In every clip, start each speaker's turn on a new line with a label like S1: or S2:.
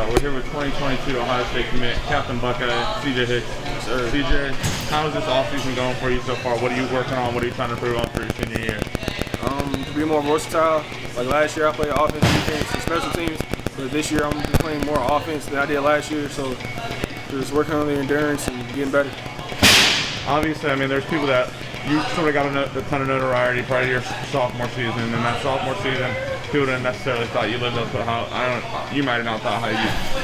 S1: We're here with 2022 Ohio State commit, Captain Buckeye, Hicks.
S2: Yes, sir.
S1: CJ, how is this offseason going for you so far? What are you working on? What are you trying to improve on for your senior year?
S2: To be more versatile. Like last year I played offense, defense, and special teams. But this year I'm just playing more offense than I did last year. So just working on the endurance and getting better.
S1: Obviously, I mean, there's people that you sort of got a ton of notoriety prior to your sophomore season, and that sophomore season, people didn't necessarily thought you lived up to how you might have not thought how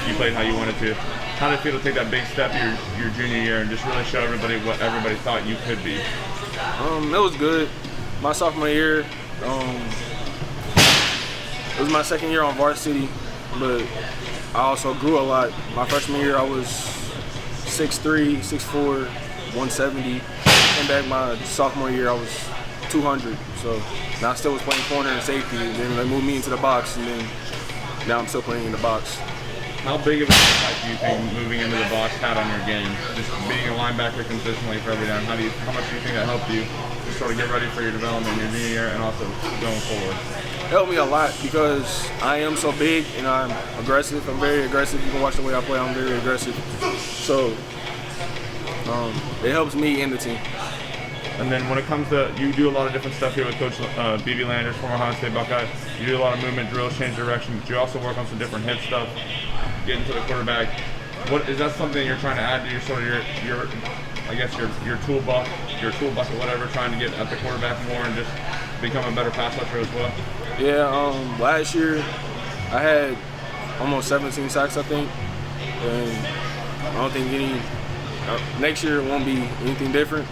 S1: you played how you wanted to. How did it feel to take that big step your junior year and just really show everybody what everybody thought you could be?
S2: It was good. My sophomore year, it was my second year on varsity, but I also grew a lot. My freshman year I was 6'3", 6'4", 170. Came back my sophomore year I was 200. So now I still was playing corner and safety, and then they moved me into the box, and then now I'm still playing in the box.
S1: How big of an impact do you think moving into the box had on your game? Just being a linebacker consistently for every down. How much do you think that helped you to sort of get ready for your development your junior year and also going forward?
S2: It helped me a lot because I am so big and I'm aggressive. I'm very aggressive. You can watch the way I play. I'm very aggressive. So it helps me and the team.
S1: And then when it comes to, you do a lot of different stuff here with Coach B.B. Landers, former Ohio State Buckeye. You do a lot of movement drills, change direction, but you also work on some different hit stuff, getting to the quarterback. What is that something you're trying to add to your sort of your I guess your toolbox or whatever, trying to get at the quarterback more and just become a better pass rusher as well?
S2: Yeah, last year I had almost 17 sacks, I think, and I don't think next year it won't be anything different.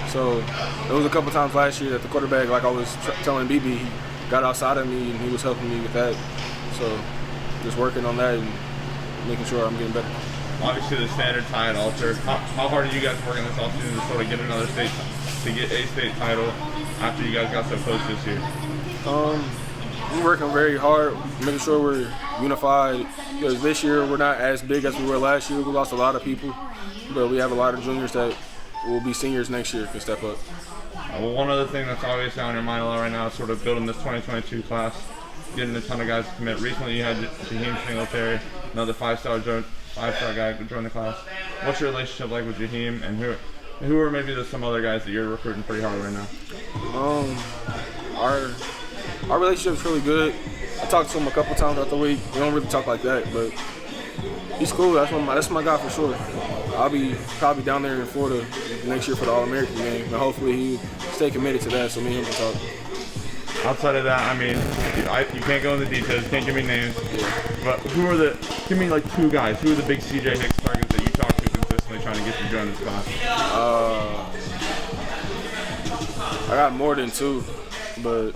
S2: So there was a couple times last year that the quarterback, like I was telling BB, he got outside of me and he was helping me with that. So just working on that and making sure I'm getting better.
S1: Obviously the standard tie at Alter. How hard are you guys working this offseason to sort of get another state, to get a state title after you guys got so close this year?
S2: We're working very hard, making sure we're unified, because this year we're not as big as we were last year. We lost a lot of people, but we have a lot of juniors that will be seniors next year, can step up.
S1: Well, one other thing that's obviously on your mind a lot right now is sort of building this 2022 class, getting a ton of guys to commit. Recently you had Jaheim Singletary, another five-star guy join the class. What's your relationship like with Jaheim, and who are maybe some other guys that you're recruiting pretty hard right now?
S2: Our relationship's really good. I talked to him a couple times throughout the week. We don't really talk like that, but he's cool. That's my guy for sure. I'll be probably down there in Florida next year for the All-American game, and hopefully he stay committed to that so me and him can talk.
S1: Outside of that, I mean, you can't go into details, you can't give me names, but give me like two guys. Who are the big CJ Hicks targets that you talk to consistently trying to get you to join this class?
S2: I got more than two, but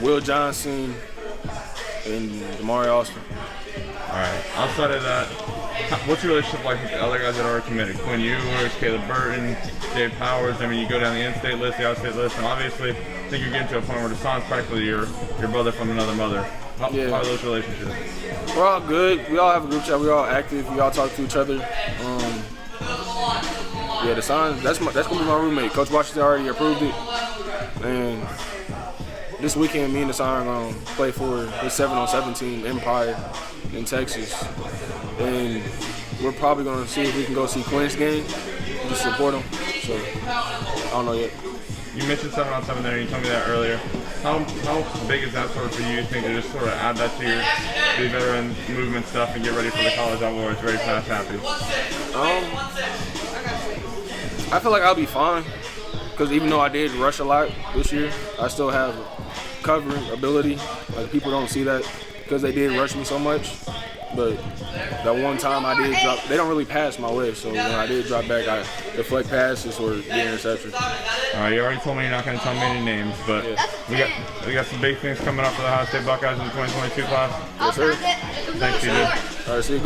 S2: Will Johnson and Damari Austin.
S1: All right. Outside of that, what's your relationship like with the other guys that are committed? Quinn Ewers, Caleb Burton, Dave Powers. I mean, you go down the in-state list, the out-state list, and obviously, I think you're getting to a point where Deshaun's practically your brother from another mother. How are those relationships?
S2: We're all good. We all have a group chat. We're all active. We all talk to each other. Deshaun, that's gonna be my roommate. Coach Washington already approved it, and this weekend, me and Deshaun are gonna play for the 7-on-7 team, Empire, in Texas, and we're probably gonna see if we can go see Quinn's game, just support him. So I don't know yet.
S1: You mentioned 7-on-7 there, and you told me that earlier. How big is that sort of for you think to just sort of add that to your veteran movement stuff and get ready for the college out where it's very pass happy?
S2: I feel like I'll be fine, because even though I did rush a lot this year, I still have covering ability. Like, people don't see that because they did rush me so much. But that one time I did drop, they don't really pass my way, so when I did drop back, I deflect passes or get interceptions.
S1: All right, you already told me you're not going to tell me any names, but we got some big things coming up for the Ohio State Buckeyes in the 2022 class.
S2: Yes, sir.
S1: Thanks, CJ.
S2: All right, see you.